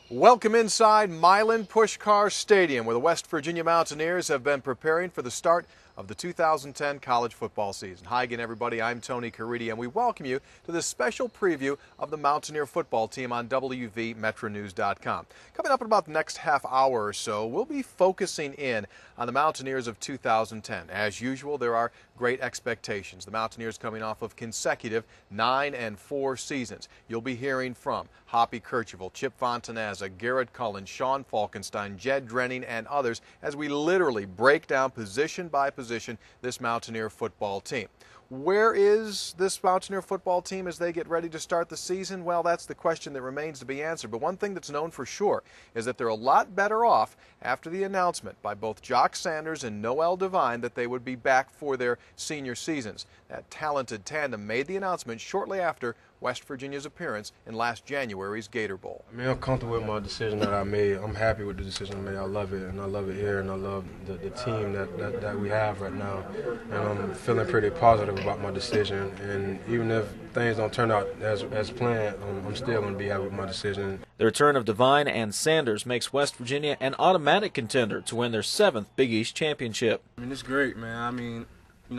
Welcome inside Milan Pushkar Stadium, where the West Virginia Mountaineers have been preparing for the start of the 2010 college football season. Hi again, everybody. I'm Tony Caridi, and we welcome you to this special preview of the Mountaineer football team on WVMetronews.com. Coming up in about the next half hour or so, we'll be focusing in on the Mountaineers of 2010. As usual, there are great expectations. The Mountaineers coming off of consecutive 9-4 seasons. You'll be hearing from Hoppy Kercheval, Chip Fontanazza, Garrett Cullen, Sean Falkenstein, Jed Drenning, and others as we literally break down position by position this Mountaineer football team. Where is this Mountaineer football team as they get ready to start the season? Well, that's the question that remains to be answered. But one thing that's known for sure is that they're a lot better off after the announcement by both Jock Sanders and Noel Devine that they would be back for their senior seasons. That talented tandem made the announcement shortly after West Virginia's appearance in last January's Gator Bowl. I mean, I'm comfortable with my decision that I made. I'm happy with the decision I made. I love it, and I love it here, and I love the team that we have right now. And I'm feeling pretty positive about my decision. And even if things don't turn out as planned, I'm still going to be happy with my decision. The return of Devine and Sanders makes West Virginia an automatic contender to win their 7th Big East championship. I mean, it's great, man. I mean,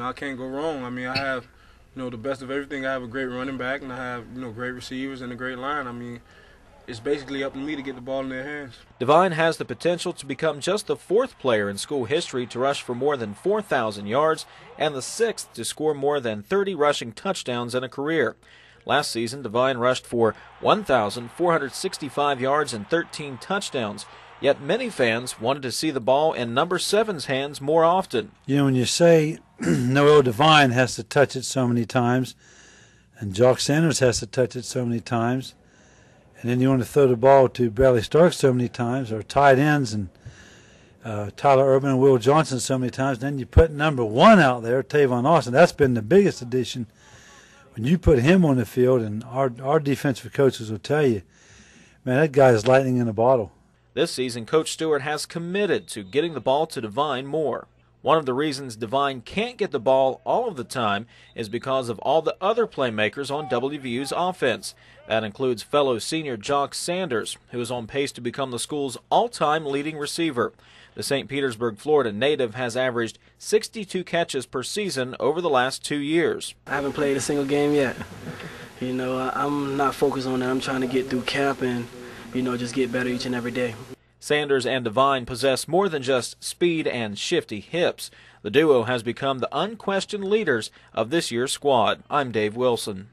I can't go wrong. I mean, I have the best of everything. I have a great running back, and I have, great receivers and a great line. I mean, it's basically up to me to get the ball in their hands. Devine has the potential to become just the 4th player in school history to rush for more than 4,000 yards and the 6th to score more than 30 rushing touchdowns in a career. Last season, Devine rushed for 1,465 yards and 13 touchdowns. Yet many fans wanted to see the ball in number 7's hands more often. You know, when you say Noel Devine has to touch it so many times, and Jock Sanders has to touch it so many times, and then you want to throw the ball to Bradley Stark so many times, or tight ends and Tyler Urban and Will Johnson so many times, then you put number 1 out there, Tavon Austin. That's been the biggest addition. When you put him on the field, and our defensive coaches will tell you, man, that guy is lightning in a bottle. This season, Coach Stewart has committed to getting the ball to Devine more. One of the reasons Devine can't get the ball all of the time is because of all the other playmakers on WVU's offense. That includes fellow senior Jock Sanders, who is on pace to become the school's all-time leading receiver. The St. Petersburg, Florida native has averaged 62 catches per season over the last 2 years. I haven't played a single game yet. I'm not focused on that. I'm trying to get through camp and just get better each and every day. Sanders and Devine possess more than just speed and shifty hips. The duo has become the unquestioned leaders of this year's squad. I'm Dave Wilson.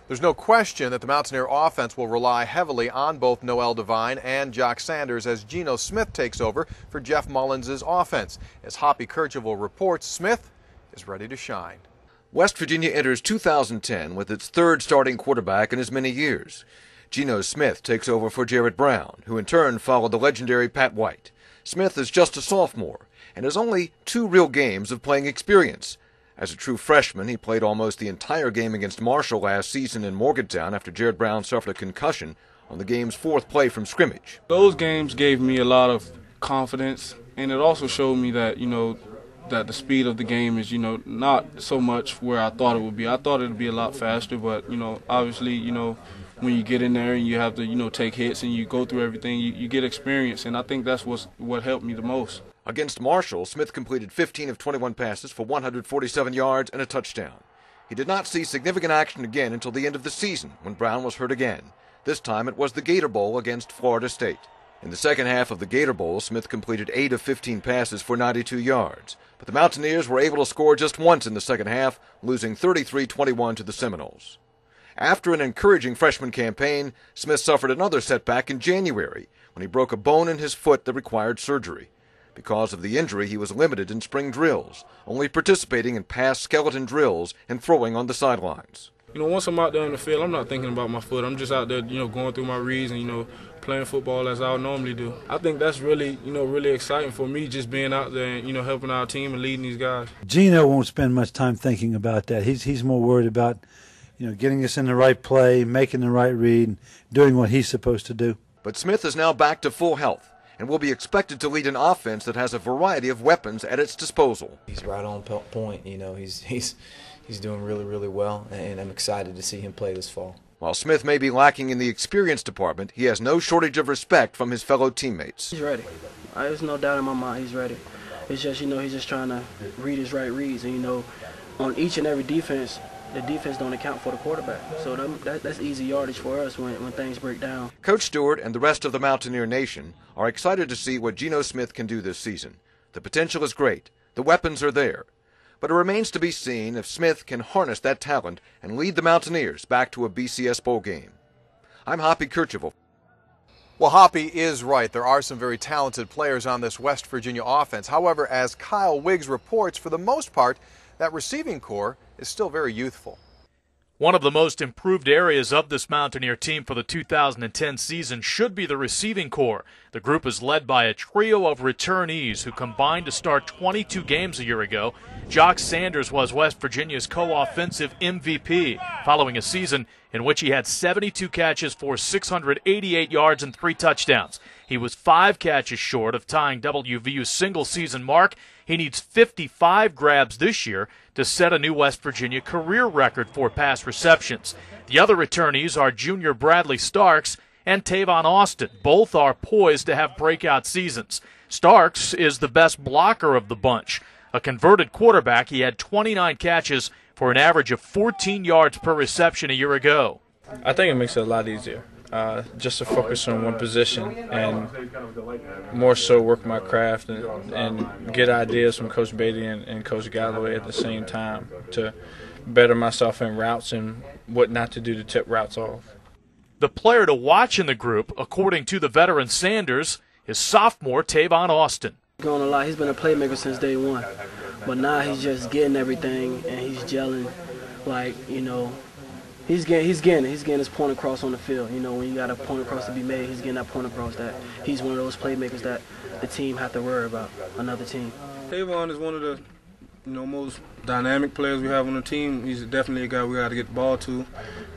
There's no question that the Mountaineer offense will rely heavily on both Noel Devine and Jock Sanders as Geno Smith takes over for Jeff Mullins' offense. As Hoppy Kercheval reports, Smith is ready to shine. West Virginia enters 2010 with its 3rd starting quarterback in as many years. Geno Smith takes over for Jarrett Brown, who in turn followed the legendary Pat White. Smith is just a sophomore and has only 2 real games of playing experience. As a true freshman, he played almost the entire game against Marshall last season in Morgantown after Jarrett Brown suffered a concussion on the game's 4th play from scrimmage. Those games gave me a lot of confidence, and it also showed me that, that the speed of the game is, not so much where I thought it would be. I thought it would be a lot faster, but, obviously, when you get in there and you have to, take hits and you go through everything, you get experience, and I think that's what helped me the most. Against Marshall, Smith completed 15 of 21 passes for 147 yards and a touchdown. He did not see significant action again until the end of the season when Brown was hurt again. This time it was the Gator Bowl against Florida State. In the second half of the Gator Bowl, Smith completed 8 of 15 passes for 92 yards. But the Mountaineers were able to score just once in the second half, losing 33-21 to the Seminoles. After an encouraging freshman campaign, Smith suffered another setback in January when he broke a bone in his foot that required surgery. Because of the injury, he was limited in spring drills, only participating in past skeleton drills and throwing on the sidelines. Once I'm out there in the field, I'm not thinking about my foot. I'm just out there, going through my reads and, playing football as I would normally do. I think that's really, really exciting for me, just being out there and, helping our team and leading these guys. Geno won't spend much time thinking about that. He's more worried about, getting us in the right play, making the right read, and doing what he's supposed to do. But Smith is now back to full health and will be expected to lead an offense that has a variety of weapons at its disposal. He's right on point. He's doing really, really well, and I'm excited to see him play this fall. While Smith may be lacking in the experience department, he has no shortage of respect from his fellow teammates. He's ready. There's no doubt in my mind he's ready. It's just, he's just trying to read his right reads. And, on each and every defense, the defense don't account for the quarterback. So that's easy yardage for us when things break down. Coach Stewart and the rest of the Mountaineer Nation are excited to see what Geno Smith can do this season. The potential is great. The weapons are there. But it remains to be seen if Smith can harness that talent and lead the Mountaineers back to a BCS Bowl game. I'm Hoppy Kercheval. Well, Hoppy is right. There are some very talented players on this West Virginia offense. However, as Kyle Wiggs reports, for the most part, that receiving core is still very youthful. One of the most improved areas of this Mountaineer team for the 2010 season should be the receiving core. The group is led by a trio of returnees who combined to start 22 games a year ago. Jock Sanders was West Virginia's co-offensive MVP, following a season in which he had 72 catches for 688 yards and 3 touchdowns. He was 5 catches short of tying WVU's single-season mark. He needs 55 grabs this year to set a new West Virginia career record for pass receptions. The other returnees are junior Bradley Starks and Tavon Austin. Both are poised to have breakout seasons. Starks is the best blocker of the bunch. A converted quarterback, he had 29 catches for an average of 14 yards per reception a year ago. I think it makes it a lot easier. Just to focus on one position and more so work my craft and get ideas from Coach Beatty and Coach Galloway at the same time to better myself in routes and what not to do to tip routes off. The player to watch in the group, according to the veteran Sanders, is sophomore Tavon Austin. Going a lot. He's been a playmaker since day one, but now he's just getting everything and he's gelling like, He's getting his point across on the field. When you got a point across to be made, he's getting that point across that he's one of those playmakers that the team have to worry about, another team. Tavon is one of the most dynamic players we have on the team. He's definitely a guy we got to get the ball to.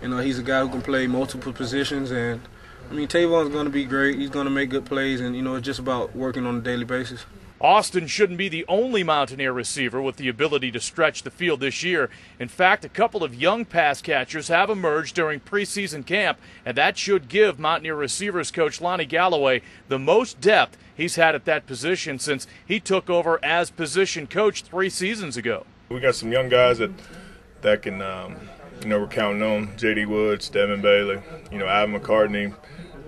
He's a guy who can play multiple positions, and Tavon's going to be great. He's going to make good plays, and it's just about working on a daily basis. Austin shouldn't be the only Mountaineer receiver with the ability to stretch the field this year. In fact, a couple of young pass catchers have emerged during preseason camp, and that should give Mountaineer receivers coach Lonnie Galloway the most depth he's had at that position since he took over as position coach 3 seasons ago. We got some young guys that can, we're counting on J.D. Woods, Devin Bailey, Adam McCartney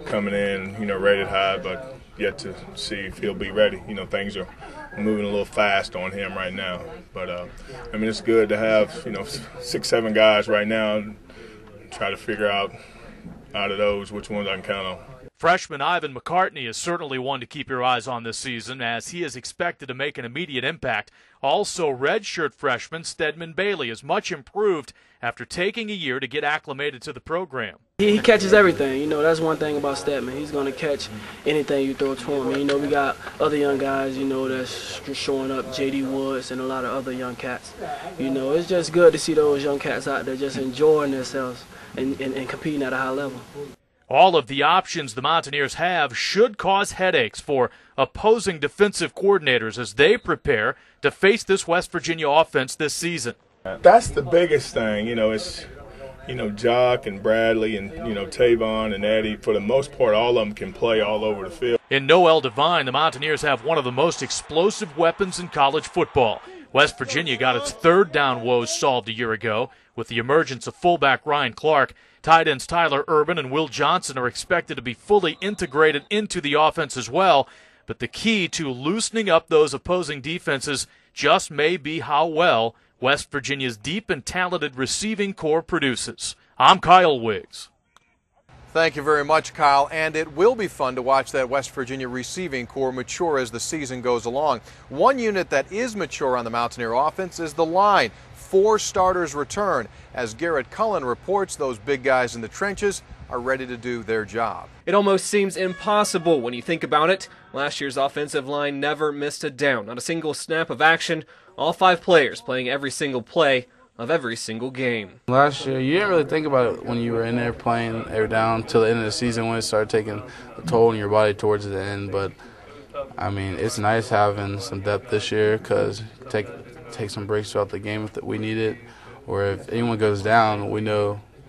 coming in, rated high, but yet to see if he'll be ready. Things are moving a little fast on him right now. But, it's good to have, 6, 7 guys right now and try to figure out of those which ones I can count on. Freshman Ivan McCartney is certainly one to keep your eyes on this season, as he is expected to make an immediate impact. Also, redshirt freshman Stedman Bailey is much improved after taking a year to get acclimated to the program. He catches everything. That's one thing about Stedman. He's going to catch anything you throw to him. And, we got other young guys, that's showing up, J.D. Woods and a lot of other young cats. It's just good to see those young cats out there just enjoying themselves and competing at a high level. All of the options the Mountaineers have should cause headaches for opposing defensive coordinators as they prepare to face this West Virginia offense this season. That's the biggest thing, it's, Jock and Bradley and, Tavon and Eddie. For the most part, all of them can play all over the field. In Noel Devine, the Mountaineers have one of the most explosive weapons in college football. West Virginia got its 3rd down woes solved a year ago with the emergence of fullback Ryan Clark. Tight ends Tyler Urban and Will Johnson are expected to be fully integrated into the offense as well. But the key to loosening up those opposing defenses just may be how well West Virginia's deep and talented receiving core produces. I'm Kyle Wiggs. Thank you very much, Kyle. And it will be fun to watch that West Virginia receiving core mature as the season goes along. One unit that is mature on the Mountaineer offense is the line. 4 starters return. As Garrett Cullen reports, those big guys in the trenches are ready to do their job. It almost seems impossible when you think about it. Last year's offensive line never missed a down, not a single snap of action. All 5 players playing every single play of every single game. Last year, you didn't really think about it when you were in there playing every down till the end of the season when it started taking a toll on your body towards the end. But, it's nice having some depth this year because take some breaks throughout the game if we need it. Or if anyone goes down, we know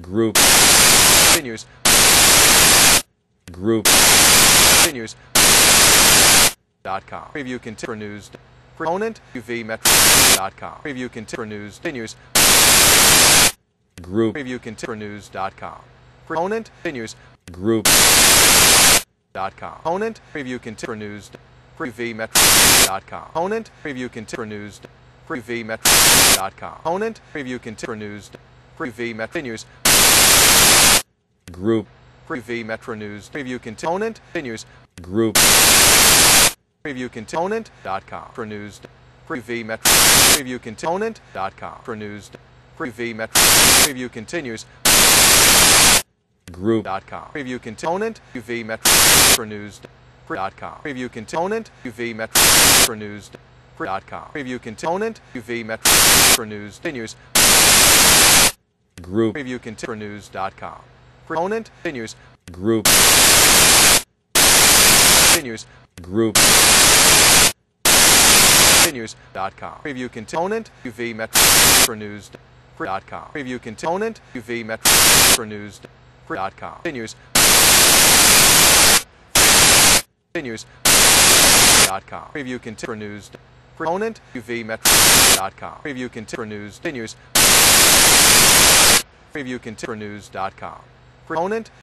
Group. Continues. Group. Continues. .com. Preview continues for news. Proponent WVMetro.com. Preview continues for news. Continues. Group. Preview continues for news.com. Proponent continues. Group. .com. Opponent preview continues for news. WVMetro.com. Opponent preview continues for news. WVMetro.com. Opponent preview continues for news. WVMetro continues. Group. Preview Metro News. Preview continues. Opponent continues. Group. Preview continues. Opponent.com for news. Preview Metro. Preview continues. Opponent.com for news. Preview Metro. Preview continues. Group.com. Preview continues. Opponent. UV Metro for news. .com. Preview continues. Opponent. UV Metro for news. .com. Preview continues. Opponent. UV Metro for news. Continues. Group. Preview continues for news.com. Opponent continues. Group. Continues. Group. Continues. .com. Preview continues. Opponent. UV Metro for news. .com. Preview continues. Opponent. UV Metro for news. .com. Continues. Continues. .com. Preview continues for news. Opponent. UV Metro.com. Preview continues for news. Continues. Preview continues for news.com. Opponent.